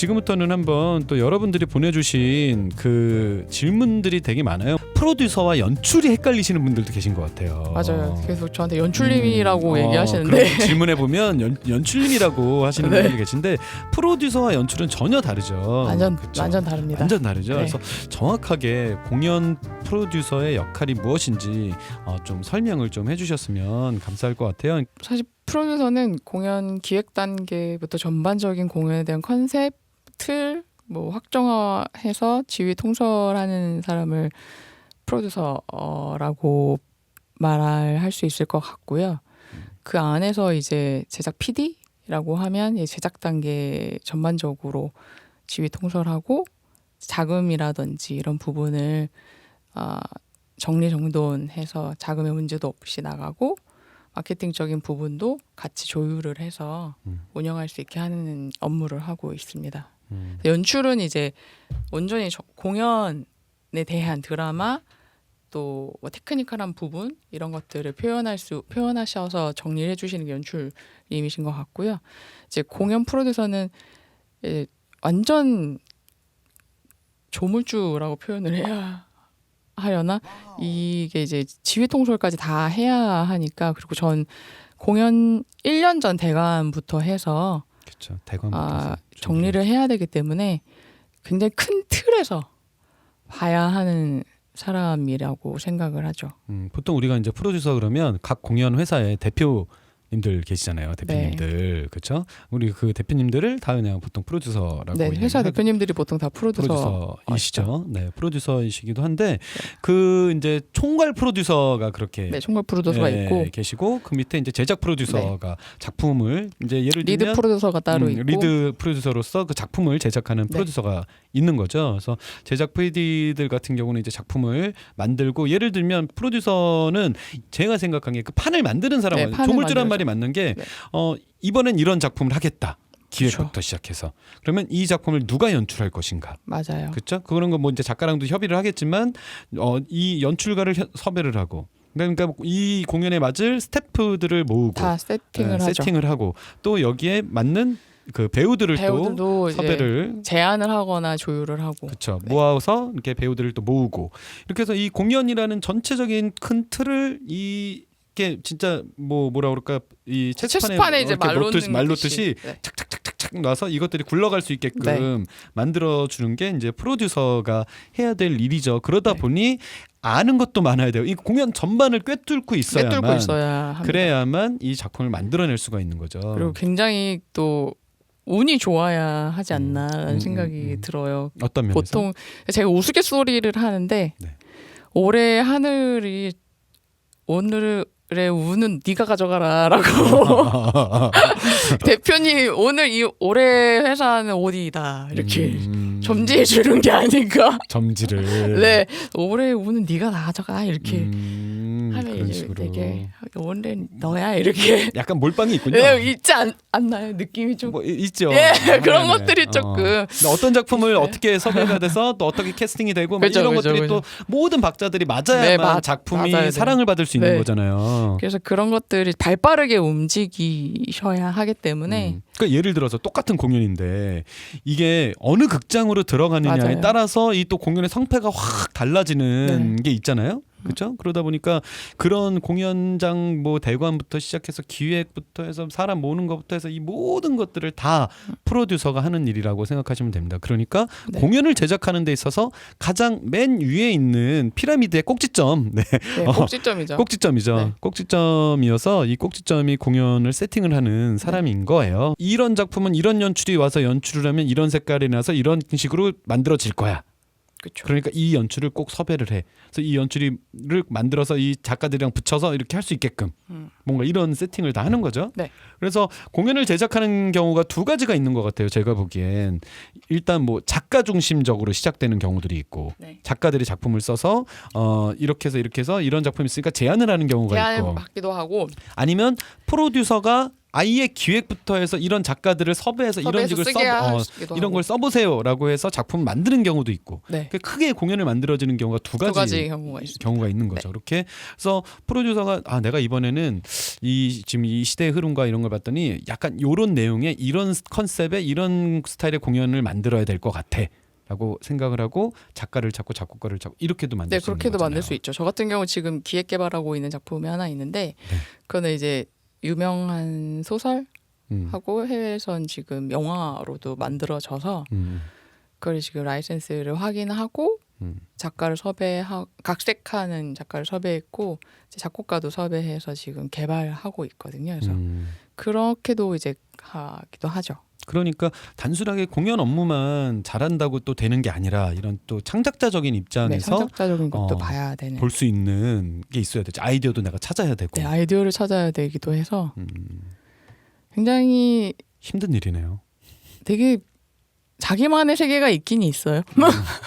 지금부터는 한번 또 여러분들이 보내주신 그 질문들이 되게 많아요. 프로듀서와 연출이 헷갈리시는 분들도 계신 것 같아요. 맞아요. 계속 저한테 연출님이라고 얘기하시는데 질문해 보면 연출님이라고 하시는 네. 분들이 계신데 프로듀서와 연출은 전혀 다르죠. 완전 다릅니다. 완전 다르죠. 네. 그래서 정확하게 공연 프로듀서의 역할이 무엇인지 좀 설명을 좀 해주셨으면 감사할 것 같아요. 사실 프로듀서는 공연 기획 단계부터 전반적인 공연에 대한 컨셉, 틀, 뭐 확정해서 지휘 통솔하는 사람을 프로듀서라고 말할 수 있을 것 같고요. 그 안에서 이제 제작 PD라고 하면 이 제작 단계 전반적으로 지휘 통솔하고 자금이라든지 이런 부분을 정리정돈해서 자금의 문제도 없이 나가고 마케팅적인 부분도 같이 조율을 해서 운영할 수 있게 하는 업무를 하고 있습니다. 연출은 이제 온전히 공연에 대한 드라마 또 뭐 테크니컬한 부분 이런 것들을 표현하셔서 정리해 주시는 게 연출님이신 것 같고요. 이제 공연 프로듀서는 완전 조물주라고 표현을 해야 하려나? 이게 이제 지휘 통솔까지 다 해야 하니까 그리고 전 공연 1년 전 대관부터 해서 그렇죠. 대관부터 정리를 해야 되기 때문에 굉장히 큰 틀에서 봐야 하는 사람이라고 생각을 하죠. 보통 우리가 이제 프로듀서 그러면 각 공연 회사의 대표님들 계시잖아요. 대표님들. 그렇죠? 우리 그 대표님들을 다 그냥 보통 프로듀서라고 네, 회사 대표님들이 보통 다 프로듀서이시죠. 네, 프로듀서이시기도 한데 그 이제 총괄 프로듀서가 그렇게 총괄 프로듀서가 있고 계시고 그 밑에 이제 제작 프로듀서가 작품을 이제 예를 들면 리드 프로듀서가 따로 있고 리드 프로듀서로서 그 작품을 제작하는 프로듀서가 있는 거죠. 그래서 제작 PD들 같은 경우는 이제 작품을 만들고 예를 들면 프로듀서는 제가 생각한 게 그 판을 만드는 사람 조물주란 말이 맞는 게 이번엔 이런 작품을 하겠다. 기획부터 그렇죠. 시작해서 그러면 이 작품을 누가 연출할 것인가? 맞아요. 그렇죠? 그런 거 뭐 이제 작가랑도 협의를 하겠지만 이 연출가를 섭외를 하고 그러니까 이 공연에 맞을 스태프들을 모으고 다 세팅을 하고 또 여기에 맞는 그 배우들을 또 섭외를 제안을 하거나 조율을 하고 그렇죠. 모아서 이렇게 배우들을 또 모으고 이렇게 해서 이 공연이라는 전체적인 큰 틀을 이게 진짜 뭐라 그럴까 이 체스판에 이제 말 놓듯이 착착착착착 놔서 이것들이 굴러갈 수 있게끔 만들어 주는 게 이제 프로듀서가 해야 될 일이죠. 그러다 보니 아는 것도 많아야 돼요. 이 공연 전반을 꿰뚫고 있어야 합니다. 그래야만 이 작품을 만들어낼 수가 있는 거죠. 그리고 굉장히 또 운이 좋아야 하지 않나라는 생각이 들어요. 어떤 면에서? 보통 제가 우스갯소리를 하는데 올해 하늘이 오늘의 운은 네가 가져가라라고 대표님 오늘 이 올해 회사는 어디다 이렇게 점지해 주는 게 아닌가. 점지를. 네, 올해 운은 네가 가져가 이렇게 하면 그런 이제 식으로. 되게 올해 너야 이렇게. 약간 몰빵이 있군요. 네, 있지 않나요? 느낌이 좀. 뭐 있죠. 그런 것들이 조금. 근데 어떤 작품을 어떻게 섭외가 돼서 또 어떻게 캐스팅이 되고 이런 것들이 또 모든 박자들이 맞아야만 작품이 사랑을 받을 수 있는 거잖아요. 그래서 그런 것들이 발빠르게 움직이셔야 하기 때문에. 그러니까 예를 들어서 똑같은 공연인데 이게 어느 극장으로 들어가느냐에 따라서 이 또 공연의 성패가 확 달라지는 게 있잖아요. 그렇죠? 그러다 보니까 그런 공연장 뭐 대관부터 시작해서 기획부터 해서 사람 모으는 것부터 해서 이 모든 것들을 다 프로듀서가 하는 일이라고 생각하시면 됩니다. 그러니까 공연을 제작하는 데 있어서 가장 맨 위에 있는 피라미드의 꼭지점, 꼭지점이죠. 꼭지점이죠. 꼭지점이어서 이 꼭지점이 공연을 세팅을 하는 사람인 거예요. 이런 작품은 이런 연출이 와서 연출을 하면 이런 색깔이 나서 이런 식으로 만들어질 거야. 그쵸. 그러니까 이 연출을 꼭 섭외를 해. 그래서 이 연출을 만들어서 이 작가들이랑 붙여서 이렇게 할 수 있게끔 뭔가 이런 세팅을 다 하는 거죠. 그래서 공연을 제작하는 경우가 두 가지가 있는 것 같아요. 제가 보기엔 일단 뭐 작가 중심적으로 시작되는 경우들이 있고 작가들이 작품을 써서 이렇게 해서 이런 작품이 있으니까 제안을 하는 경우가 있고 제안을 받기도 하고 아니면 프로듀서가 아예 기획부터 해서 이런 작가들을 섭외해서 이런 식을 이런 걸 써보세요라고 해서 작품을 만드는 경우도 있고 네. 크게 공연을 만들어지는 경우가 두 가지 경우가 있는 거죠. 네. 이렇게 그래서 프로듀서가 내가 이번에는 지금 이 시대의 흐름과 이런 걸 봤더니 약간 이런 내용의 이런 컨셉의 이런 스타일의 공연을 만들어야 될 것 같아. 라고 생각을 하고 작가를 찾고 작곡가를 찾고 이렇게도 만들 수 있는 거잖아요. 그렇게도 만들 수 있죠. 저 같은 경우 지금 기획 개발하고 있는 작품이 하나 있는데 그거는 이제 유명한 소설하고 해외에선 지금 영화로도 만들어져서 그걸 지금 라이센스를 확인하고 작가를 각색하는 작가를 섭외했고 작곡가도 섭외해서 지금 개발하고 있거든요. 그래서 그렇게도 이제 하기도 하죠. 그러니까 단순하게 공연 업무만 잘한다고 또 되는 게 아니라 이런 또 창작자적인 입장에서 창작자적인 것도 봐야 되는 볼 수 있는 게 있어야 되죠. 아이디어도 내가 찾아야 되고. 네, 아이디어를 찾아야 되기도 해서 굉장히 힘든 일이네요. 되게 자기만의 세계가 있긴 있어요.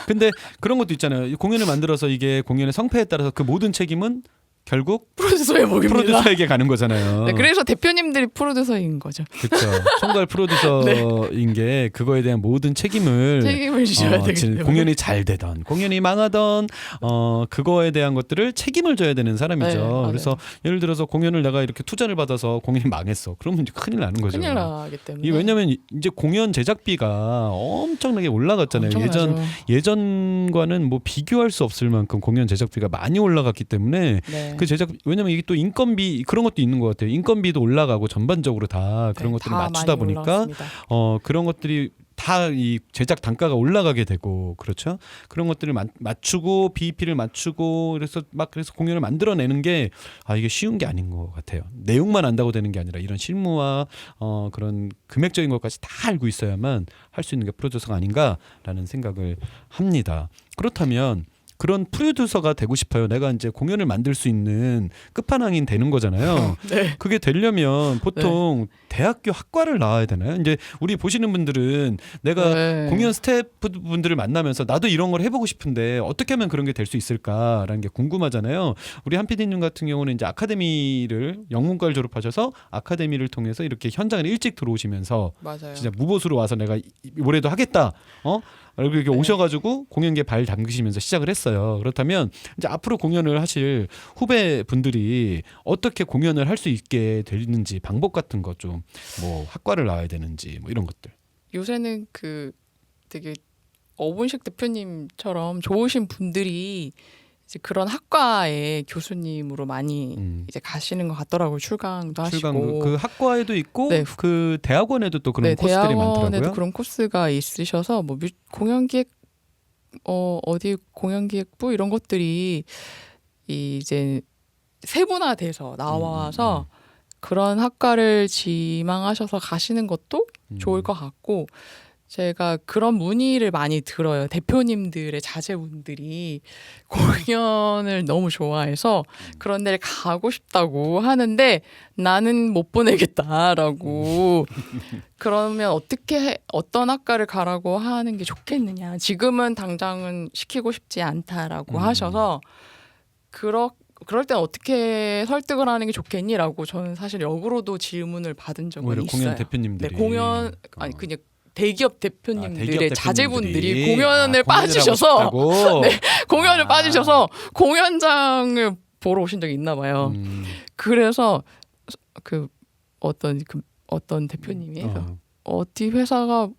근데 그런 것도 있잖아요. 공연을 만들어서 이게 공연의 성패에 따라서 그 모든 책임은 결국 프로듀서의 몫입니다. 프로듀서에게 가는 거잖아요. 네, 그래서 대표님들이 프로듀서인 거죠. 그렇죠. 총괄 프로듀서인 게 그거에 대한 모든 책임을 지셔야 되기 때문에 공연이 잘 되던 공연이 망하던 그거에 대한 것들을 책임을 져야 되는 사람이죠. 네, 그래서 예를 들어서 공연을 내가 이렇게 투자를 받아서 공연이 망했어. 그러면 이제 큰일 나는 거죠. 큰일 나기 때문에. 왜냐하면 이제 공연 제작비가 엄청나게 올라갔잖아요. 예전과는 뭐 비교할 수 없을 만큼 공연 제작비가 많이 올라갔기 때문에 네. 그 왜냐면 이게 또 인건비 그런 것도 있는 것 같아요. 인건비도 올라가고 전반적으로 다 그런 것들을 다 맞추다 보니까 그런 것들이 다 이 제작 단가가 올라가게 되고 그렇죠. 그런 것들을 맞추고 BEP를 맞추고 그래서 공연을 만들어내는 게 이게 쉬운 게 아닌 것 같아요. 내용만 안다고 되는 게 아니라 이런 실무와 그런 금액적인 것까지 다 알고 있어야만 할 수 있는 게 프로듀서가 아닌가라는 생각을 합니다. 그렇다면 그런 프로듀서가 되고 싶어요. 내가 이제 공연을 만들 수 있는 끝판왕이 되는 거잖아요. 네. 그게 되려면 보통 대학교 학과를 나와야 되나요? 이제 우리 보시는 분들은 내가 공연 스태프분들을 만나면서 나도 이런 걸 해보고 싶은데 어떻게 하면 그런 게 될 수 있을까라는 게 궁금하잖아요. 우리 한 PD님 같은 경우는 이제 아카데미를 영문과를 졸업하셔서 아카데미를 통해서 이렇게 현장에 일찍 들어오시면서 맞아요. 진짜 무보수로 와서 내가 올해도 하겠다. 이렇게 오셔가지고 공연계에 발 담그시면서 시작을 했어요. 그렇다면 이제 앞으로 공연을 하실 후배 분들이 어떻게 공연을 할 수 있게 되는지 방법 같은 거 좀 뭐 학과를 나와야 되는지 뭐 이런 것들. 요새는 그 되게 어분식 대표님처럼 좋으신 분들이 이제 그런 학과의 교수님으로 많이 이제 가시는 것 같더라고요. 출강도 하시고. 그 학과에도 있고 그 대학원에도 또 그런 코스들이 많더라고요. 대학원에도 그런 코스가 있으셔서 뭐 공연기획 어디 공연기획부 이런 것들이 이제 세분화돼서 나와서 그런 학과를 지망하셔서 가시는 것도 좋을 것 같고 제가 그런 문의를 많이 들어요. 대표님들의 자제분들이 공연을 너무 좋아해서 그런 데를 가고 싶다고 하는데 나는 못 보내겠다라고 그러면 어떤 학과를 가라고 하는 게 좋겠느냐. 지금은 당장은 시키고 싶지 않다라고 하셔서 그럴 땐 어떻게 설득을 하는 게 좋겠니라고 저는 사실 역으로도 질문을 받은 적은 있어요. 공연 대표님들이. 그냥 대기업 대표님들의 자제분들이 공연을 빠지셔서 공연을 빠지셔서 공연장을 보러 오신 적이 있나 봐요. 그래서 어떤 대표님이 어디 회사가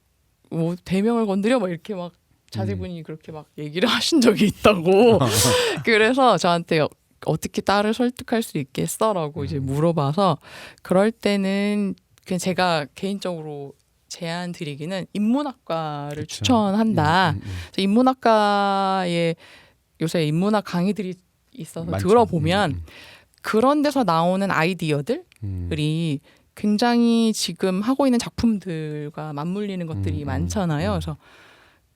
뭐 대명을 건드려 막 이렇게 막 자제분이 그렇게 막 얘기를 하신 적이 있다고. 그래서 저한테 어떻게 딸을 설득할 수 있겠어라고 이제 물어봐서 그럴 때는 그냥 제가 개인적으로 제안 드리기는 인문학과를 추천한다. 인문학과에 요새 인문학 강의들이 있어서 많죠. 들어보면 그런 데서 나오는 아이디어들이 굉장히 지금 하고 있는 작품들과 맞물리는 것들이 많잖아요. 그래서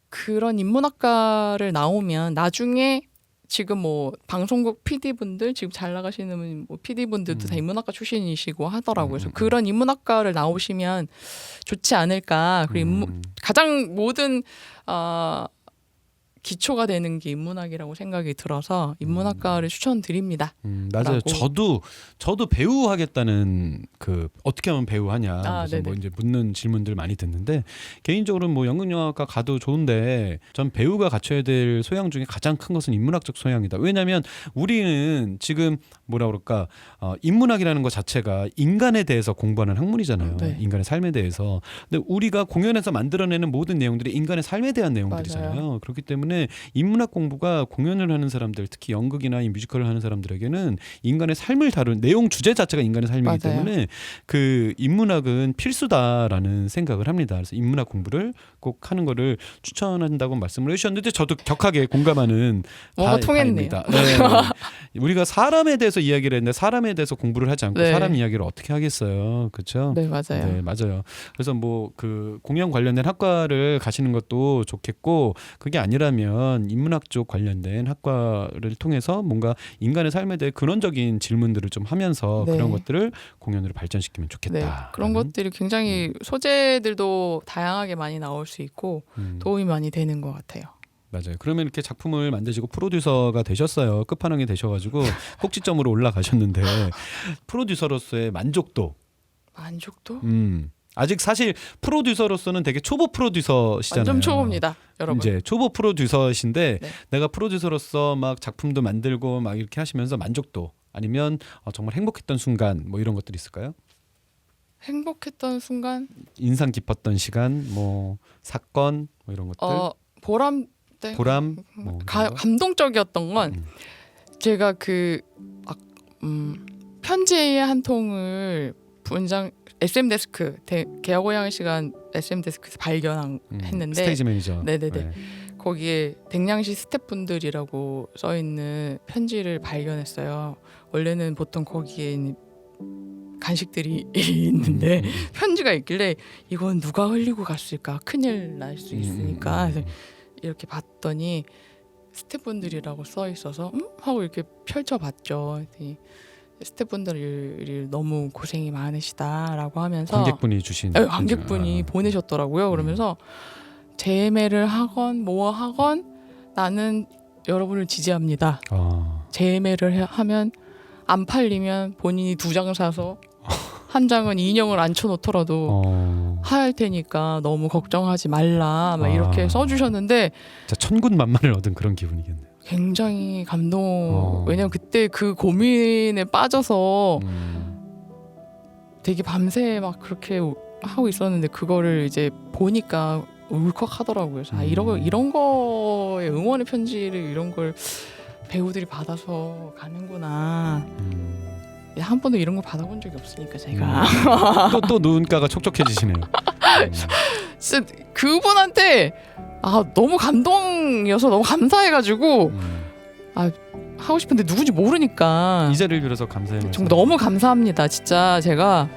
그런 인문학과를 나오면 나중에 지금 뭐 방송국 PD분들 지금 잘 나가시는 뭐 PD분들도 다 인문학과 출신이시고 하더라고요. 그래서 그런 인문학과를 나오시면 좋지 않을까. 그리고 가장 모든 기초가 되는 게 인문학이라고 생각이 들어서 인문학과를 추천드립니다. 맞아요. 라고. 저도 배우 하겠다는 그 어떻게 하면 배우 하냐 그래서 뭐 네네. 이제 묻는 질문들 많이 듣는데 개인적으로는 뭐 연극영화과 가도 좋은데 전 배우가 갖춰야 될 소양 중에 가장 큰 것은 인문학적 소양이다. 왜냐하면 우리는 지금 뭐라 그럴까 인문학이라는 것 자체가 인간에 대해서 공부하는 학문이잖아요. 네. 인간의 삶에 대해서. 근데 우리가 공연에서 만들어내는 모든 내용들이 인간의 삶에 대한 내용들이잖아요. 맞아요. 그렇기 때문에 인문학 공부가 공연을 하는 사람들, 특히 연극이나 이 뮤지컬을 하는 사람들에게는 인간의 삶을 다룬 내용 주제 자체가 인간의 삶이기 맞아요. 때문에 그 인문학은 필수다라는 생각을 합니다. 그래서 인문학 공부를 꼭 하는 거를 추천한다고 말씀을 해주셨는데 저도 격하게 공감하는 뭔가 통했네요. 바입니다. 네. 우리가 사람에 대해서 이야기를 했는데 사람에 대해서 공부를 하지 않고 네. 사람 이야기를 어떻게 하겠어요, 그렇죠? 네, 맞아요. 네, 맞아요. 그래서 뭐 그 공연 관련된 학과를 가시는 것도 좋겠고 그게 아니라면 인문학 쪽 관련된 학과를 통해서 뭔가 인간의 삶에 대해 근원적인 질문들을 좀 하면서 네. 그런 것들을 공연으로 발전시키면 좋겠다. 네, 그런 것들이 굉장히 소재들도 다양하게 많이 나올 수 있고 도움이 많이 되는 것 같아요. 맞아요. 그러면 이렇게 작품을 만드시고 프로듀서가 되셨어요. 끝판왕이 되셔가지고 꼭지점으로 올라가셨는데 프로듀서로서의 만족도. 아직 사실 프로듀서로서는 되게 초보 프로듀서시잖아요. 완전 초보입니다, 여러분. 이제 초보 프로듀서신데 네. 내가 프로듀서로서 막 작품도 만들고 막 이렇게 하시면서 만족도 아니면 정말 행복했던 순간 뭐 이런 것들이 있을까요? 행복했던 순간, 인상 깊었던 시간, 뭐 사건 뭐 이런 것들. 보람 때 보람, 뭐 이런 거? 감동적이었던 건 제가 편지 한 통을 분장 SM 데스크 개화고양이 시간 SM 데스크에서 발견했는데 스테이지 매니저. 네네네. 네. 거기에 백냥시 스태프분들이라고 써 있는 편지를 발견했어요. 원래는 보통 거기에 간식들이 있는데 편지가 있길래 이건 누가 흘리고 갔을까? 큰일 날 수 있으니까 그래서 이렇게 봤더니 스태프분들이라고 써 있어서 하고 이렇게 펼쳐봤죠. 그랬더니 스태프분들이 너무 고생이 많으시다라고 하면서 관객분이 주신 관객분이 보내셨더라고요. 그러면서 재매를 하건 뭐 하건 나는 여러분을 지지합니다. 재매를 하면 안 팔리면 본인이 2장 사서 한 장은 인형을 앉혀놓더라도 할 테니까 너무 걱정하지 말라 막 이렇게 써주셨는데 진짜 천군만마를 얻은 그런 기분이겠네요. 굉장히 감동. 왜냐면 그때 그 고민에 빠져서 되게 밤새 막 그렇게 하고 있었는데 그거를 이제 보니까 울컥하더라고요. 그래서 이런 거에 응원의 편지를 이런 걸 배우들이 받아서 가는구나. 한 번도 이런 걸 받아본 적이 없으니까 제가 또 눈가가 촉촉해지시네요. 진짜 그분한테 너무 감동이어서 너무 감사해가지고 하고 싶은데 누군지 모르니까 이 자리를 빌어서 감사해요. 정말 너무 감사합니다. 진짜 제가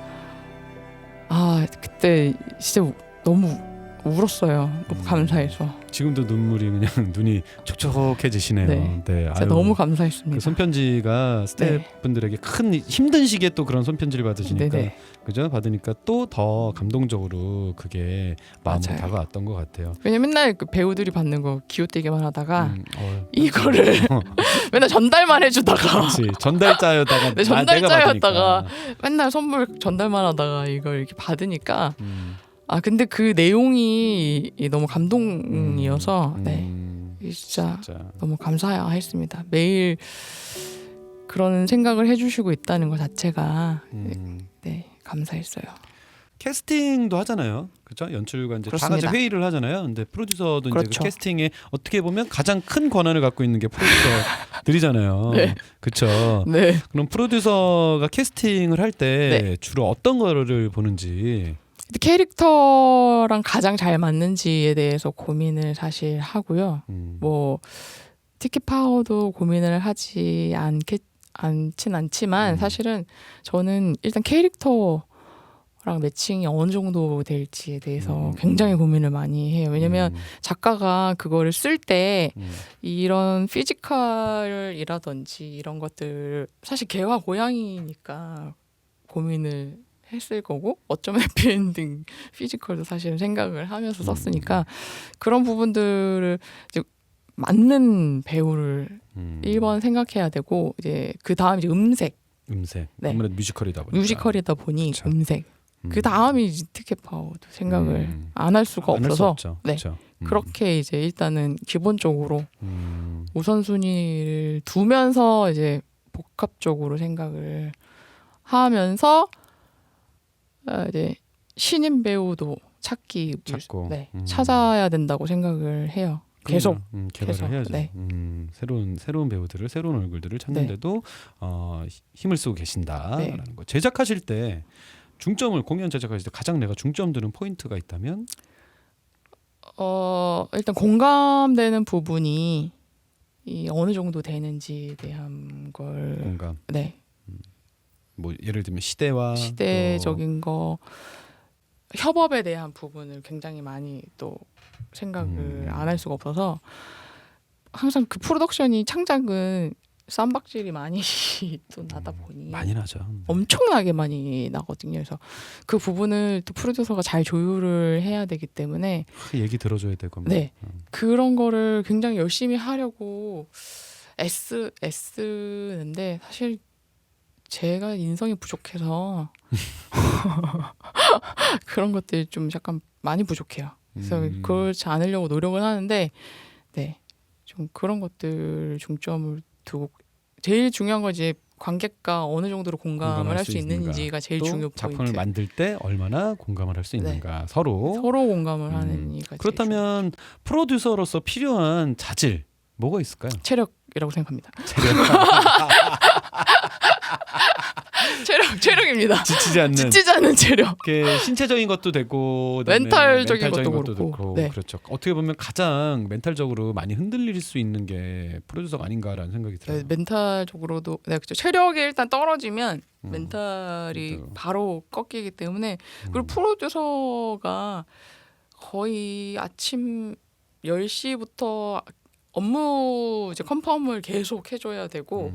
그때 진짜 너무 울었어요. 너무 감사해서. 지금도 눈물이 그냥 눈이 촉촉해지시네요. 네. 네. 진짜 너무 감사했습니다. 그 손편지가 스태프분들에게 큰 힘든 시기에 또 그런 손편지를 받으시니까 네네. 그죠? 받으니까 또 더 감동적으로 그게 마음으로 맞아요. 다가왔던 것 같아요. 왜냐면 맨날 그 배우들이 받는 거 기웃대기만 하다가 이거를 맨날 전달만 해주다가 그렇지. 전달자였다가 네, 전달자였다가 맨날 선물 전달만 하다가 이걸 이렇게 받으니까 근데 그 내용이 너무 감동이어서 진짜 너무 감사했습니다. 매일 그런 생각을 해주시고 있다는 것 자체가 감사했어요. 캐스팅도 하잖아요. 그렇죠? 연출과 이제 다 그렇습니다. 같이 회의를 하잖아요. 근데 프로듀서도 이제 그렇죠. 그 캐스팅에 어떻게 보면 가장 큰 권한을 갖고 있는 게 프로듀서들이잖아요. 네. 그렇죠. 네. 그럼 프로듀서가 캐스팅을 할 때 주로 어떤 거를 보는지 캐릭터랑 가장 잘 맞는지에 대해서 고민을 사실 하고요. 뭐 티켓 파워도 고민을 하지 않진 않지만 사실은 저는 일단 캐릭터랑 매칭이 어느 정도 될지에 대해서 굉장히 고민을 많이 해요. 왜냐면 작가가 그거를 쓸 때 이런 피지컬이라든지 이런 것들 사실 개화 고양이니까 고민을 했을 거고 어쩌면 해피엔딩 피지컬도 사실은 생각을 하면서 썼으니까 그런 부분들을 이제 맞는 배우를 1번 생각해야 되고 이제 그 다음 이제 음색. 네. 아무래도 뮤지컬이다 보니 그쵸. 음색. 그 다음이 이제 티켓 파워도 생각을 안 할 수가 없어서 네. 그렇게 이제 일단은 기본적으로 우선순위를 두면서 이제 복합적으로 생각을 하면서 이제 신인 배우도 찾고 찾아야 된다고 생각을 해요. 계속 개발을 해야죠. 네. 새로운 배우들을 새로운 얼굴들을 찾는데도 힘을 쓰고 계신다라는 거. 제작하실 때 공연 제작하실 때 가장 내가 중점 두는 포인트가 있다면 일단 공감되는 부분이 어느 정도 되는지에 대한 걸 공감. 네. 뭐 예를 들면 시대적인 거 협업에 대한 부분을 굉장히 많이 또 생각을 안 할 수가 없어서 항상 그 프로덕션이 창작은 쌈박질이 많이 또 나다 보니 많이 나죠. 엄청나게 많이 나거든요. 그래서 그 부분을 또 프로듀서가 잘 조율을 해야 되기 때문에 얘기 들어줘야 될 겁니다. 네, 그런 거를 굉장히 열심히 하려고 애쓰는데 사실 제가 인성이 부족해서 그런 것들이 좀 약간 많이 부족해요. 그래서 그렇지 않으려고 노력을 하는데 네, 좀 그런 것들 중점을 두고 제일 중요한 건 이제 관객과 어느 정도로 공감을 할 수 있는지가 제일 중요 포인트. 작품을 만들 때 얼마나 공감을 할 수 있는가. 서로 공감을 하는 이가 그렇다면 프로듀서로서 필요한 자질 뭐가 있을까요? 체력이라고 생각합니다. 체력. 체력입니다. 지치지 않는 체력. 신체적인 것도 되고 멘탈적인 것도 그렇고. 네. 그렇죠. 어떻게 보면 가장 멘탈적으로 많이 흔들릴 수 있는 게 프로듀서가 아닌가라는 생각이 들어요. 네, 멘탈적으로도 그렇죠. 체력이 일단 떨어지면 멘탈이 바로 꺾이기 때문에 그리고 프로듀서가 거의 아침 10시부터 업무 이제 컨펌을 계속 해줘야 되고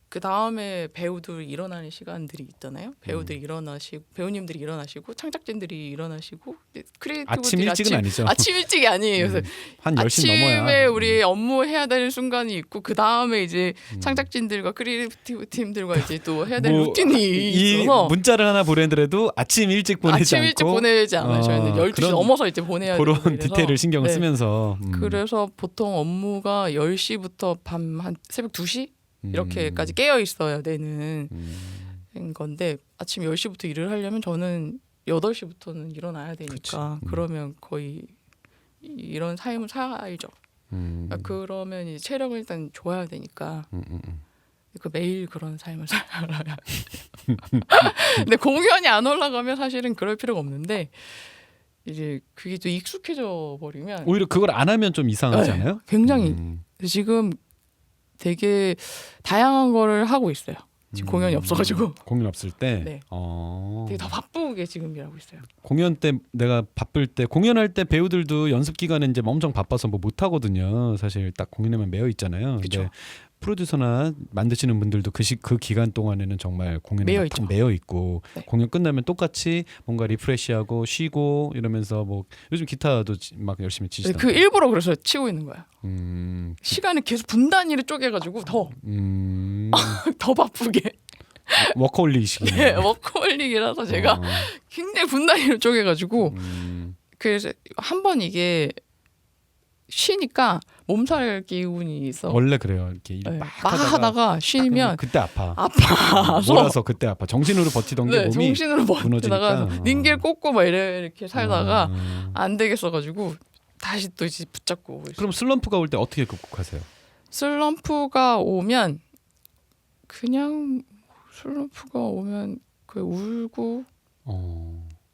그 다음에 배우들 일어나는 시간들이 있잖아요. 배우님들이 일어나시고 창작진들이 일어나시고 크리에이티브들이 아침 일찍은 아니죠. 아침 일찍이 아니에요. 그래서 한 10시 넘어야 아침에 우리 업무 해야 되는 순간이 있고 그 다음에 이제 창작진들과 크리에이티브 팀들과 이제 또 해야 되는 루틴이 있어서 문자를 하나 보내더라도 아침 일찍 보내지 않으셔야 돼요. 12시 넘어서 이제 보내야 돼요. 그런 디테일을 신경을 쓰면서 그래서 보통 업무가 10시부터 밤 한 새벽 2시 이렇게까지 깨어 있어야 되는 건데 아침 10시부터 일을 하려면 저는 8시부터는 일어나야 되니까 그러면 거의 이런 삶을 살죠. 그러니까 그러면 이제 체력을 일단 줘야 되니까 그 매일 그런 삶을 살아야 근데 공연이 안 올라가면 사실은 그럴 필요가 없는데 이제 그게 또 익숙해져 버리면 오히려 그걸 안 하면 좀 이상하지 않아요? 굉장히 지금 되게 다양한 거를 하고 있어요. 지금 공연이 없어가지고 공연 없을 때 되게 더 바쁘게 지금 일하고 있어요. 공연 때 내가 바쁠 때 공연할 때 배우들도 연습 기간에 이제 엄청 바빠서 뭐 못 하거든요. 사실 딱 공연에만 매여 있잖아요. 근데 프로듀서나 만드시는 분들도 그 기간 동안에는 정말 공연에 매여 있고 공연 끝나면 똑같이 뭔가 리프레시하고 쉬고 이러면서 뭐 요즘 기타도 막 열심히 치시다. 그 일부러 그래서 치고 있는 거야. 시간을 계속 분단위로 쪼개가지고 더 바쁘게. 워커홀릭이시군요. 네, 워커홀릭이라서 제가 굉장히 분단위로 쪼개가지고 그래서 한번 이게 쉬니까 몸살 기운이 있어. 원래 그래요. 이렇게 막 하다가 쉬면 그때 아파서 몰아서 그때 아파. 정신으로 버티던 게 몸이 정신으로 버티다가 무너지니까. 닌겔 꽂고 막 이렇게 살다가 안 되겠어가지고 다시 또 이제 붙잡고. 그럼 슬럼프가 올 때 어떻게 극복하세요? 슬럼프가 오면 그 울고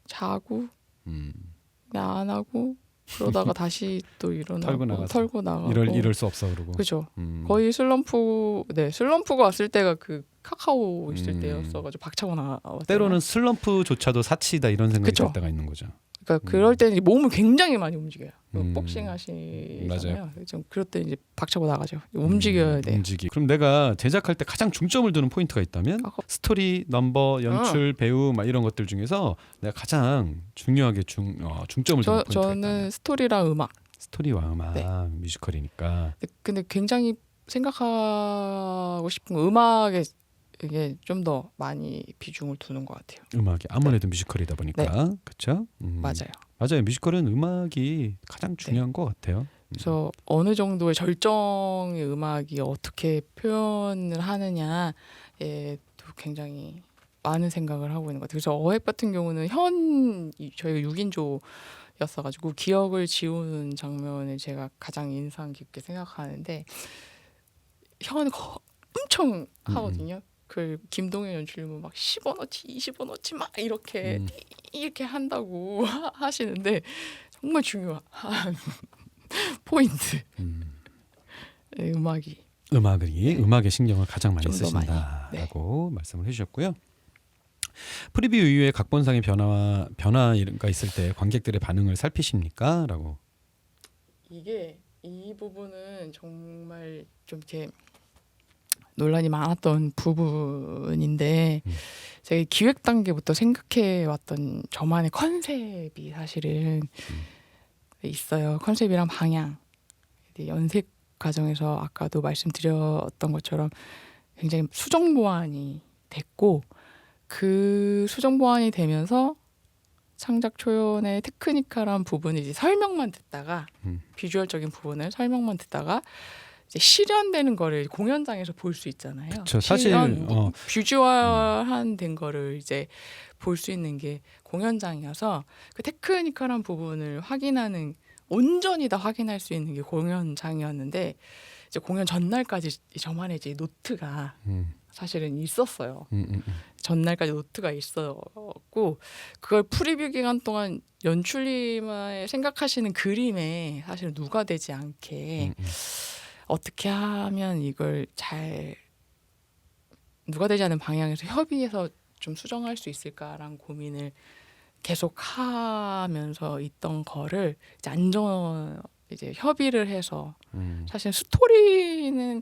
자고 그냥 안 하고 그러다가 다시 또 일어나고 털고 나가고 이럴 수 없어 그러고. 그죠. 거의 슬럼프가 왔을 때가 그 카카오 있을 때였어가지고 박차고 나왔잖아요. 때로는 슬럼프조차도 사치다 이런 생각이 들 때가 있는 거죠. 그러니까 그럴 때는 몸을 굉장히 많이 움직여요. 복싱 하시잖아요. 좀 그럴 때 이제 박차고 나가죠. 움직여야 돼요. 그럼 내가 제작할 때 가장 중점을 두는 포인트가 있다면 스토리, 넘버, 연출, 배우 막 이런 것들 중에서 내가 가장 중요하게 중점을 두는 포인트가 저는 있다면? 스토리랑 음악. 스토리와 음악, 네. 뮤지컬이니까. 근데 굉장히 생각하고 싶은 거 음악에 이게 좀 더 많이 비중을 두는 것 같아요. 음악이 아무래도 뮤지컬이다 보니까 그렇죠. 맞아요. 맞아요. 뮤지컬은 음악이 가장 중요한 것 같아요. 그래서 어느 정도의 절정의 음악이 어떻게 표현을 하느냐에 또 굉장히 많은 생각을 하고 있는 것 같아요. 그래서 어획 같은 경우는 저희가 6인조였어가지고 기억을 지우는 장면을 제가 가장 인상 깊게 생각하는데 현이 엄청 하거든요. 그 김동현 연출님은 막 10원어치, 20원어치 막 이렇게 한다고 하시는데 정말 중요한 포인트. 음악에 신경을 가장 많이 좀 더 쓰신다라고 말씀을 해주셨고요. 프리뷰 이후에 각본상의 변화가 있을 때 관객들의 반응을 살피십니까?라고. 이 부분은 정말 좀 이렇게 논란이 많았던 부분인데 제가 기획 단계부터 생각해 왔던 저만의 컨셉이 사실은 있어요. 컨셉이랑 방향. 연색 과정에서 아까도 말씀드렸던 것처럼 굉장히 수정 보완이 됐고 그 수정 보완이 되면서 창작 초연의 테크니컬한 부분을 이제 설명만 듣다가 비주얼적인 부분을 설명만 듣다가 이제 실현되는 거를 공연장에서 볼 수 있잖아요. 그쵸, 사실 비주얼한 된 거를 이제 볼 수 있는 게 공연장이어서 그 테크니컬한 부분을 확인하는 온전히 다 확인할 수 있는 게 공연장이었는데 이제 공연 전날까지 저만의 이제 노트가 사실은 있었어요. 전날까지 노트가 있었고 그걸 프리뷰 기간 동안 연출님의 생각하시는 그림에 사실 누가되지 않게 어떻게 하면 이걸 잘 누가되지 않은 방향에서 협의해서 좀 수정할 수 있을까라는 고민을 계속 하면서 있던 거를 이제 협의를 해서 사실 스토리는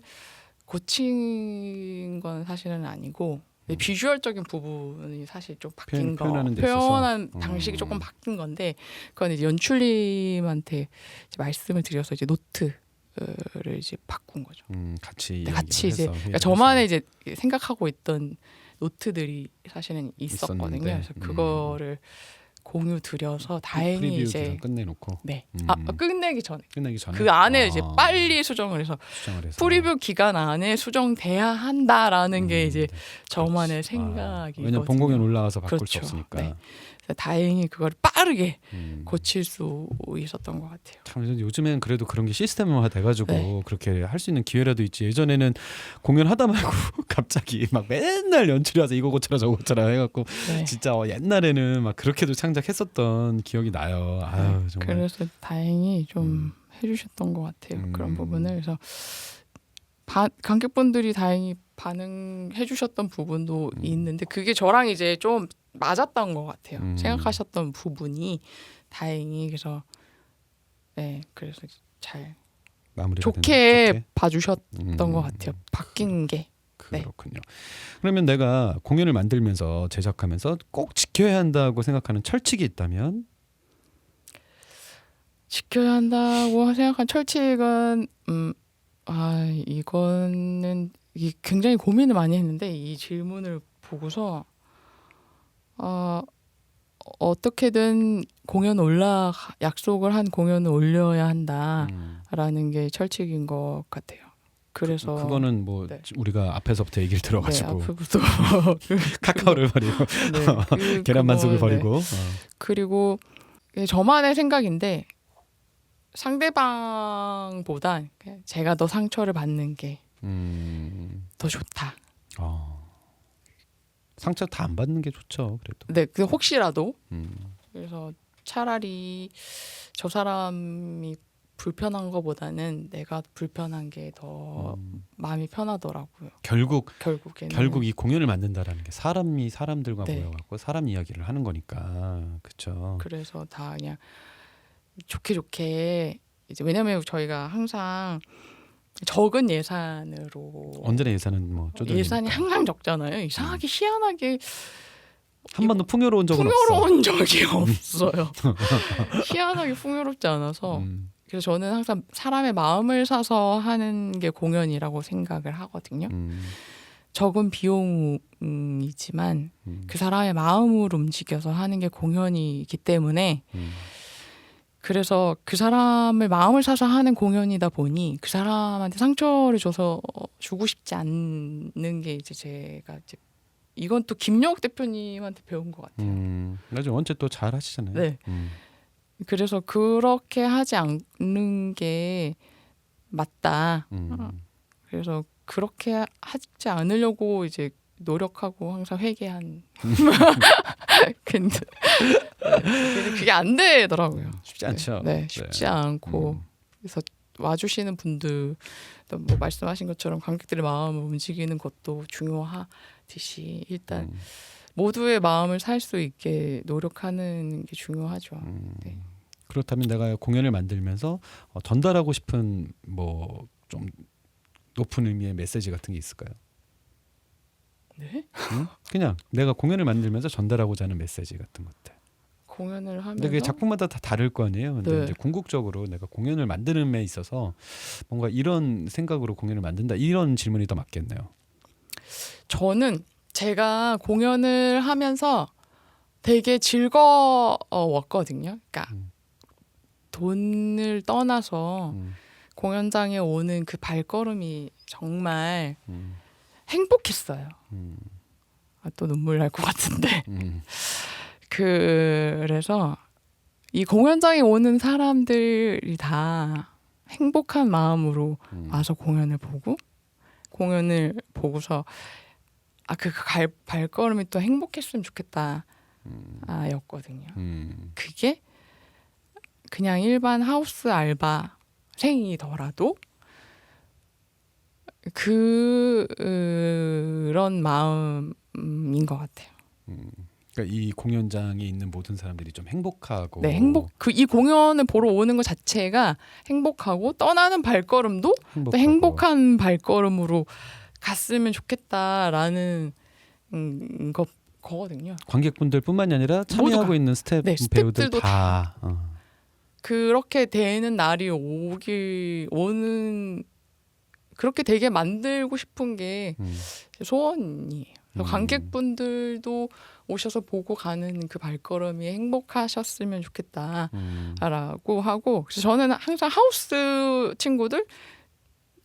고친 건 사실은 아니고 비주얼적인 부분이 사실 좀 바뀐 표현한 방식이 조금 바뀐 건데 그건 이제 연출님한테 이제 말씀을 드려서 이제 노트를 이제 바꾼 거죠. 같이 이제 그러니까 저만의 이제 생각하고 있던 노트들이 사실은 있었거든요. 그래서 그거를 공유 드려서 다행히 이제 끝내놓고 끝내기 전에 그 안에 이제 빨리 수정을 해서 프리뷰 기간 안에 수정돼야 한다라는 게 이제 저만의 생각이 왜냐면 본공연 올라와서 바꿀 수 없으니까. 네. 다행히 그걸 빠르게 고칠 수 있었던 것 같아요. 참 요즘엔 그래도 그런 게 시스템화 돼가지고 그렇게 할 수 있는 기회라도 있지. 예전에는 공연하다 말고 갑자기 막 맨날 연출이 와서 이거 고쳐라 저거 고쳐라 해갖고 진짜 옛날에는 막 그렇게도 창작했었던 기억이 나요. 아유, 정말. 그래서 다행히 좀 해주셨던 것 같아요. 그런 부분을. 그래서 관객분들이 다행히 반응해주셨던 부분도 있는데 그게 저랑 이제 좀 맞았던 것 같아요. 생각하셨던 부분이 다행히 그래서 그래서 잘 좋게 봐주셨던 것 같아요. 바뀐 게. 그렇군요. 그러면 내가 공연을 만들면서 제작하면서 꼭 지켜야 한다고 생각하는 철칙이 있다면? 지켜야 한다고 생각한 철칙은 이거는 굉장히 고민을 많이 했는데 이 질문을 보고서 어떻게든 약속을 한 공연을 올려야 한다라는 게 철칙인 것 같아요. 그래서 그거는 뭐 우리가 앞에서부터 얘기를 들어가지고 앞에부터 카카오를 버리고 계란만숙을 버리고 그리고 저만의 생각인데 상대방보다 제가 더 상처를 받는 게 더 좋다. 상처 다 안 받는 게 좋죠. 그래도. 네, 그 혹시라도. 그래서 차라리 저 사람이 불편한 것보다는 내가 불편한 게 더 마음이 편하더라고요. 결국 이 공연을 만든다라는 게 사람들과 네. 모여갖고 사람 이야기를 하는 거니까, 그렇죠. 그래서 다 그냥 좋게 이제 왜냐면 저희가 항상 적은 예산으로 언제나 예산은 뭐 쪼들리니까. 예산이 항상 적잖아요. 이상하게 희한하게 한 번도 풍요로운 적은 없어. 풍요로운 적이 없어요. 희한하게 풍요롭지 않아서 그래서 저는 항상 사람의 마음을 사서 하는 게 공연이라고 생각을 하거든요. 적은 비용이지만 그 사람의 마음을 움직여서 하는 게 공연이기 때문에 그래서 그 사람의 마음을 사서 하는 공연이다 보니 그 사람한테 상처를 줘서 주고 싶지 않는 게 이제 제가 이제 이건 또 김영욱 대표님한테 배운 것 같아요. 맞아, 원체 또 잘 하시잖아요. 네. 그래서 그렇게 하지 않는 게 맞다. 그래서 그렇게 하지 않으려고 이제 노력하고 항상 회개한. 근데 그게 안 되더라고요. 쉽지 않죠. 네, 쉽지 않고 그래서 와주시는 분들 뭐 말씀하신 것처럼 관객들의 마음을 움직이는 것도 중요하듯이 일단 모두의 마음을 살 수 있게 노력하는 게 중요하죠. 네. 그렇다면 내가 공연을 만들면서 전달하고 싶은 뭐 좀 높은 의미의 메시지 같은 게 있을까요? 네? 그냥 내가 공연을 만들면서 전달하고자 하는 메시지 같은 것들. 공연을 하면서 근데 그게 작품마다 다 다를 거 아니에요. 근데 네. 이제 궁극적으로 내가 공연을 만드는 데 있어서 뭔가 이런 생각으로 공연을 만든다. 이런 질문이 더 맞겠네요. 저는 제가 공연을 하면서 되게 즐거웠거든요. 그러니까 돈을 떠나서 공연장에 오는 그 발걸음이 정말 행복했어요. 또 눈물 날 것 같은데. 그래서 이 공연장에 오는 사람들이 다 행복한 마음으로 와서 공연을 보고 공연을 보고서 그 발걸음이 또 행복했으면 좋겠다 였거든요. 그게 그냥 일반 하우스 알바생이더라도 그런 마음인 것 같아요. 그러니까 이 공연장에 있는 모든 사람들이 좀 행복하고, 네, 이 공연을 보러 오는 것 자체가 행복하고 떠나는 발걸음도 또 행복한 발걸음으로 갔으면 좋겠다라는 거거든요. 관객분들뿐만이 아니라 참여하고 모두가. 있는 스텝 네, 배우들 스태프들도 다. 그렇게 되는 날이 오는 그렇게 되게 만들고 싶은 게 소원이에요. 관객분들도 오셔서 보고 가는 그 발걸음이 행복하셨으면 좋겠다라고 하고 그래서 저는 항상 하우스 친구들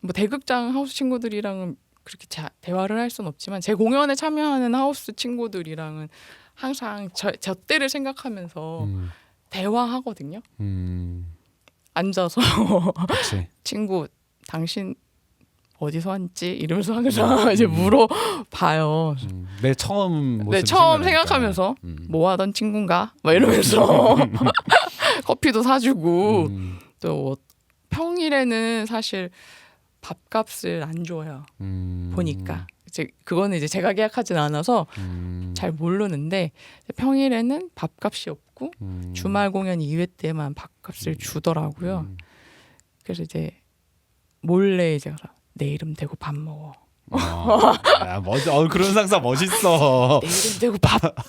뭐 대극장 하우스 친구들이랑은 그렇게 대화를 할 수는 없지만 제 공연에 참여하는 하우스 친구들이랑은 항상 저 때를 생각하면서 대화하거든요. 앉아서 친구 당신 어디서 왔지? 이러면서 항상 이제 물어봐요. 내 처음 모습 네, 처음 생각하면서 뭐 하던 친구인가? 막 이러면서 커피도 사주고 또 평일에는 사실 밥값을 안 줘요. 보니까 그거는 이제 제가 계약하진 않아서 잘 모르는데 평일에는 밥값이 없고 주말 공연 2회 때만 밥값을 주더라고요. 그래서 이제 몰래 이제 내 이름 대고 밥 먹어. 그런 상사 멋있어. 내 이름 대고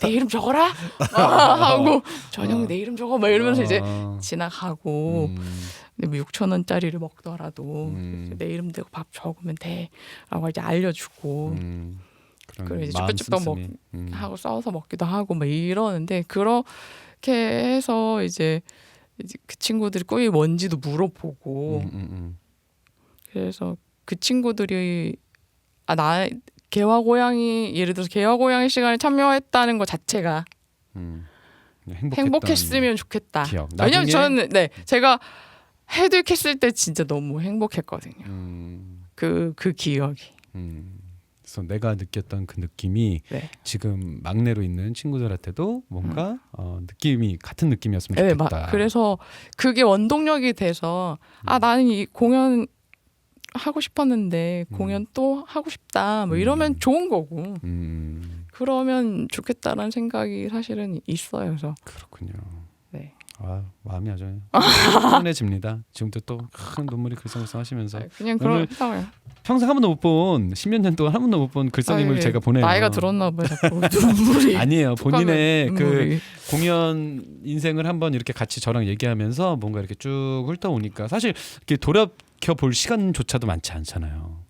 내 이름 적어라 하고 저녁에 내 이름 적어 막 이러면서 이제 지나가고 근데 뭐 6,000원짜리를 먹더라도 내 이름 대고 밥 적으면 돼라고 이제 알려주고 그리고 이제 쭈뼛쭈뼛 하고 써서 먹기도 하고 막 이러는데 그렇게 해서 이제 그 친구들이 꿈이 뭔지도 물어보고 그래서 그 친구들이 나 개화고양이 예를 들어서 개화고양이 시간에 참여했다는 것 자체가 행복했으면 좋겠다. 왜냐면 저는 제가 헤드했을 때 진짜 너무 행복했거든요. 그 기억이. 그래서 내가 느꼈던 그 느낌이 지금 막내로 있는 친구들한테도 뭔가 느낌이 같은 느낌이었으면 좋겠다. 그래서 그게 원동력이 돼서 나는 이 공연 하고 싶었는데 공연 또 하고 싶다 뭐 이러면 좋은 거고 그러면 좋겠다라는 생각이 사실은 있어요. 그래서 그렇군요. 네. 마음이 아주 편해집니다. 지금도 또 큰 눈물이 글썽글썽하시면서 그냥 그런 상황. 평생 한 번도 못 본 10년 전 동안 한 번도 못 본 글썽임을 제가 보내요. 나이가 들었나 봐요. 눈물이 아니에요. 본인의 눈물이. 그 공연 인생을 한번 이렇게 같이 저랑 얘기하면서 뭔가 이렇게 쭉 훑어오니까 사실 이렇게 돌이켜 볼 시간조차도 많지 않잖아요.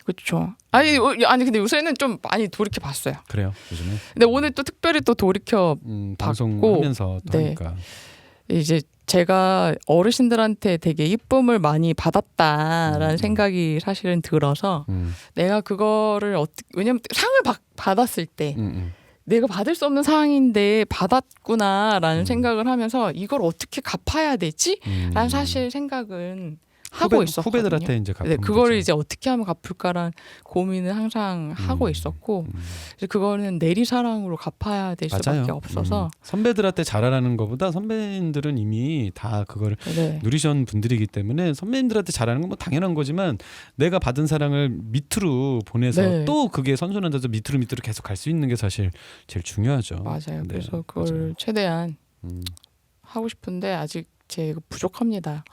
그렇죠. 아니 근데 요새는 좀 많이 돌이켜 봤어요. 그래요. 요즘에. 근데 오늘 또 특별히 또 돌이켜 방송하면서 또 네. 하니까 이제 제가 어르신들한테 되게 이쁨을 많이 받았다라는 생각이 사실은 들어서 내가 그거를 왜냐면 상을 받았을 때 내가 받을 수 없는 상인데 받았구나라는 생각을 하면서 이걸 어떻게 갚아야 되지? 라는 사실 생각은 하고 있었거든요. 후배들한테 이제 갚으면 그거를 되죠. 이제 어떻게 하면 갚을까라는 고민을 항상 하고 있었고 이제 그거는 내리사랑으로 갚아야 될 맞아요. 수밖에 없어서 선배들한테 잘하라는 것보다 선배님들은 이미 다 그걸 네. 누리신 분들이기 때문에 선배님들한테 잘하는 건 뭐 당연한 거지만 내가 받은 사랑을 밑으로 보내서 네. 또 그게 선순환돼서 밑으로 계속 갈 수 있는 게 사실 제일 중요하죠. 맞아요. 네, 그래서 그걸 맞아요. 최대한 하고 싶은데 아직 제가 부족합니다.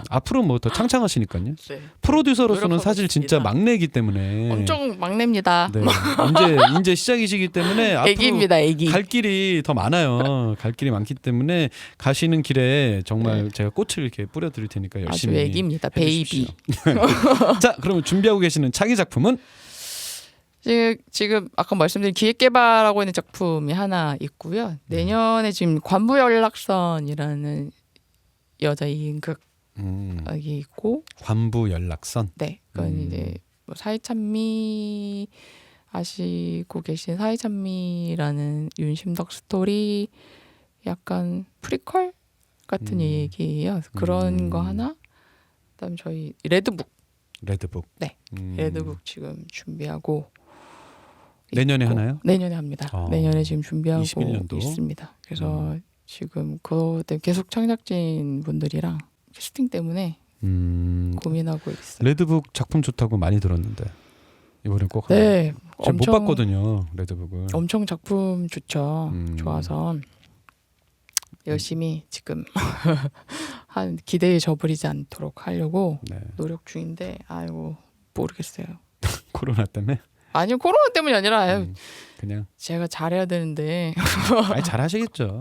앞으로 뭐 더 창창하시니까요. 네. 프로듀서로서는 노력하고 사실 진짜 있습니다. 막내이기 때문에 엄청 막내입니다. 네. 이제 시작이시기 때문에 앞으로 애기입니다. 애기. 갈 길이 더 많아요. 갈 길이 많기 때문에 가시는 길에 정말 제가 꽃을 이렇게 뿌려드릴 테니까 아주 열심히 애기입니다. 베이비. 자, 그러면 준비하고 계시는 차기 작품은 지금 아까 말씀드린 기획개발하고 있는 작품이 하나 있고요. 내년에 지금 관부연락선이라는 여자 2인극이 있고, 관부 연락선. 네, 그건 이제 뭐 사이찬미 아시고 계신 사이찬미라는 윤심덕 스토리 약간 프리퀄 같은 얘기예요. 그런 거 하나. 그다음 저희 레드북. 네, 레드북 지금 준비하고 내년에 있고, 하나요? 내년에 합니다. 내년에 지금 준비하고 21년도? 있습니다. 그래서 지금 그거 때문에 계속 창작진 분들이랑 캐스팅 때문에 고민하고 있어요. 레드북 작품 좋다고 많이 들었는데 이번엔 꼭 네, 제가 못 봤거든요. 레드북을. 엄청 작품 좋죠. 좋아서 열심히 지금 한 기대에 저버리지 않도록 하려고 네. 노력 중인데 아이고 모르겠어요. 코로나 때문에 아니요, 코로나 때문이 아니라 그냥 제가 잘해야 되는데 아니 잘하시겠죠.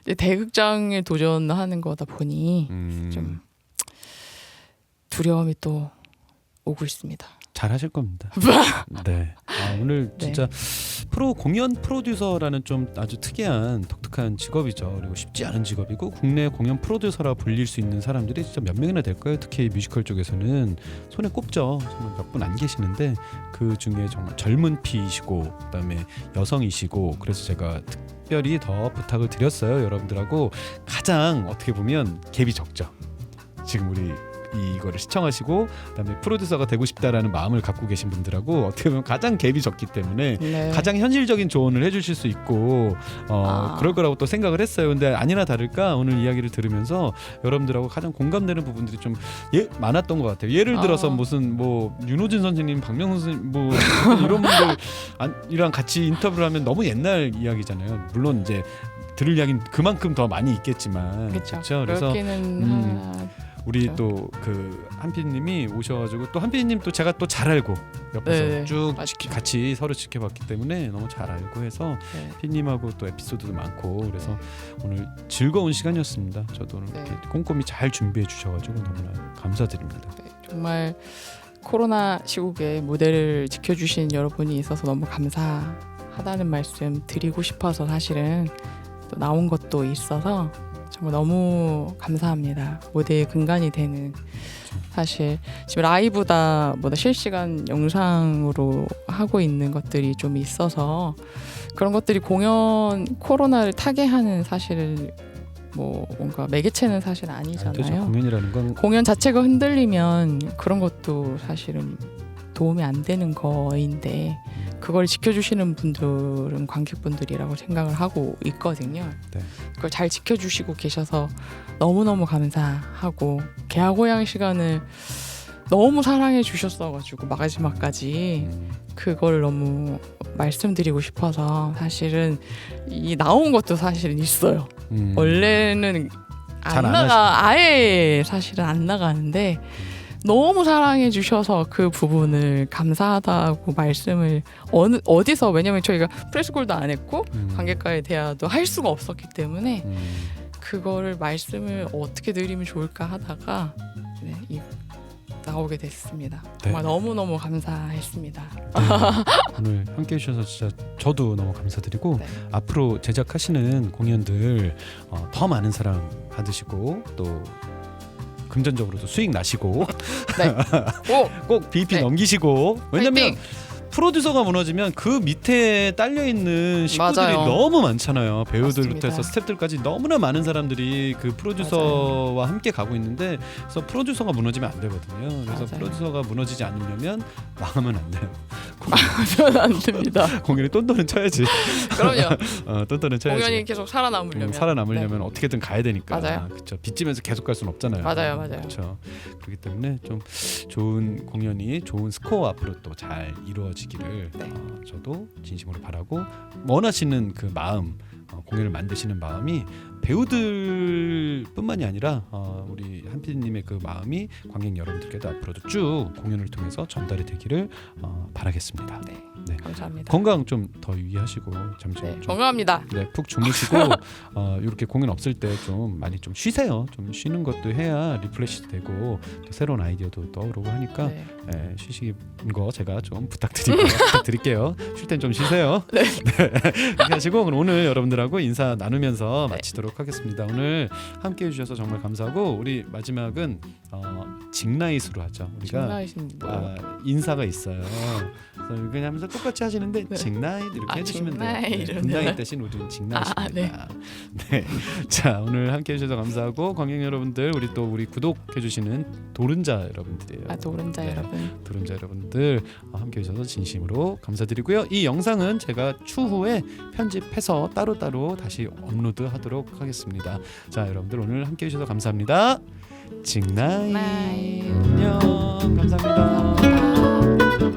이제 대극장에 도전하는 거다 보니 좀 두려움이 또 오고 있습니다. 잘하실 겁니다. 네. 오늘 진짜 공연 프로듀서라는 좀 아주 특이한 독특한 직업이죠. 그리고 쉽지 않은 직업이고 국내 공연 프로듀서라 불릴 수 있는 사람들이 진짜 몇 명이나 될까요? 특히 뮤지컬 쪽에서는 손에 꼽죠. 정말 몇 분 안 계시는데 그 중에 정말 젊은 피이시고 그다음에 여성이시고 그래서 제가 특별히 더 부탁을 드렸어요. 여러분들하고 가장 어떻게 보면 갭이 적죠. 지금 우리 이거를 시청하시고 그다음에 프로듀서가 되고 싶다라는 마음을 갖고 계신 분들하고 어떻게 보면 가장 갭이 적기 때문에 가장 현실적인 조언을 해주실 수 있고 그럴 거라고 또 생각을 했어요. 근데 아니나 다를까 오늘 이야기를 들으면서 여러분들하고 가장 공감되는 부분들이 좀 많았던 것 같아요. 예를 들어서 무슨 뭐 윤호진 선생님, 박명수 선생님 뭐 이런 분들이랑 같이 인터뷰를 하면 너무 옛날 이야기잖아요. 물론 이제 들을 이야기는 그만큼 더 많이 있겠지만 그렇죠. 그래서 우리 그렇죠. 또 그 한피디님이 오셔가지고 또 한피디님 또 제가 또 잘 알고 옆에서 쭉 같이 서로 지켜봤기 때문에 너무 잘 알고 해서 피디님하고 또 에피소드도 많고 그래서 오늘 즐거운 시간이었습니다. 저도 오늘 이렇게 꼼꼼히 잘 준비해 주셔가지고 너무나 감사드립니다. 정말 코로나 시국에 무대를 지켜주신 여러분이 있어서 너무 감사하다는 말씀 드리고 싶어서 사실은 또 나온 것도 있어서 정말 너무 감사합니다. 무대의 근간이 되는 사실 지금 라이브보다 실시간 영상으로 하고 있는 것들이 좀 있어서 그런 것들이 공연 코로나를 타개하는 사실은 뭔가 매개체는 사실 아니잖아요. 그렇죠. 공연이라는 건 공연 자체가 흔들리면 그런 것도 사실은 도움이 안 되는 거인데 그걸 지켜주시는 분들은 관객분들이라고 생각을 하고 있거든요. 네. 그걸 잘 지켜주시고 계셔서 너무너무 감사하고 개하고양 시간을 너무 사랑해 주셨어가지고 마지막까지 그걸 너무 말씀드리고 싶어서 사실은 이 나온 것도 사실은 있어요. 원래는 잘 안 안 나가 아예 사실은 안 나가는데 너무 사랑해 주셔서 그 부분을 감사하다고 말씀을 어디서 왜냐면 저희가 프레스콜도 안 했고 관객과의 대화도 할 수가 없었기 때문에 그거를 말씀을 어떻게 드리면 좋을까 하다가 네, 나오게 됐습니다. 정말 네. 너무너무 감사했습니다. 오늘 함께 해주셔서 진짜 저도 너무 감사드리고 네. 앞으로 제작하시는 공연들 더 많은 사랑 받으시고 또 금전적으로도 수익 나시고 네. 꼭 BEP 네. 넘기시고 왜냐면 화이팅! 프로듀서가 무너지면 그 밑에 딸려 있는 식구들이 맞아요. 너무 많잖아요. 배우들부터 맞습니다. 해서 스태프들까지 너무나 많은 사람들이 그 프로듀서와 함께 가고 있는데 그래서 프로듀서가 무너지면 안 되거든요. 그래서 맞아요. 프로듀서가 무너지지 않으려면 망하면 안 돼요. 저는 안 됩니다. 공연이 똔똔은 쳐야지. 그럼요. 똔똔은 쳐야지. 공연이 계속 살아남으려면 살아남으려면 어떻게든 가야 되니까. 맞아요. 그렇죠. 빚지면서 계속 갈 수는 없잖아요. 맞아요. 그렇죠. 그렇기 때문에 좀 좋은 공연이 좋은 스코어 앞으로 또 잘 이루어지기를 네. 저도 진심으로 바라고 원하시는 그 마음 공연을 만드시는 마음이 배우들뿐만이 아니라 우리 한 PD님의 그 마음이 관객 여러분들께도 앞으로도 쭉 공연을 통해서 전달이 되기를 바라겠습니다. 네. 네. 감사합니다. 건강 좀 더 유의하시고 잠시 네, 좀 건강합니다. 네, 푹 주무시고 이렇게 공연 없을 때 좀 많이 좀 쉬세요. 좀 쉬는 것도 해야 리프레시 되고 또 새로운 아이디어도 떠오르고 하니까 네. 쉬시는 거 제가 좀 부탁드릴게요. 쉴 땐 좀 쉬세요. 네. 이렇게 하시고 그럼 오늘 여러분들하고 인사 나누면서 네. 마치도록 하겠습니다. 오늘 함께 해주셔서 정말 감사하고 우리 마지막은 직나잇으로 하죠. 우리가 중나이신 뭐예요? 인사가 있어요. 그래서 이렇게 하면서 똑같이 하시는데 네. 직나잇 이렇게 해주시면 돼요. 직나잇 분나잇 대신 우리는 직나잇입니다. 네. 자 오늘 함께 해주셔서 감사하고 관객 여러분들 우리 구독해주시는 도른자 여러분들이에요. 노른자 네. 여러분. 도른자 여러분들 함께 해주셔서 진심으로 감사드리고요. 이 영상은 제가 추후에 편집해서 따로따로 다시 업로드하도록 하겠습니다. 자 여러분들 오늘 함께 해주셔서 감사합니다. 직나잇 직나잇. 안녕 감사합니다. 감사합니다.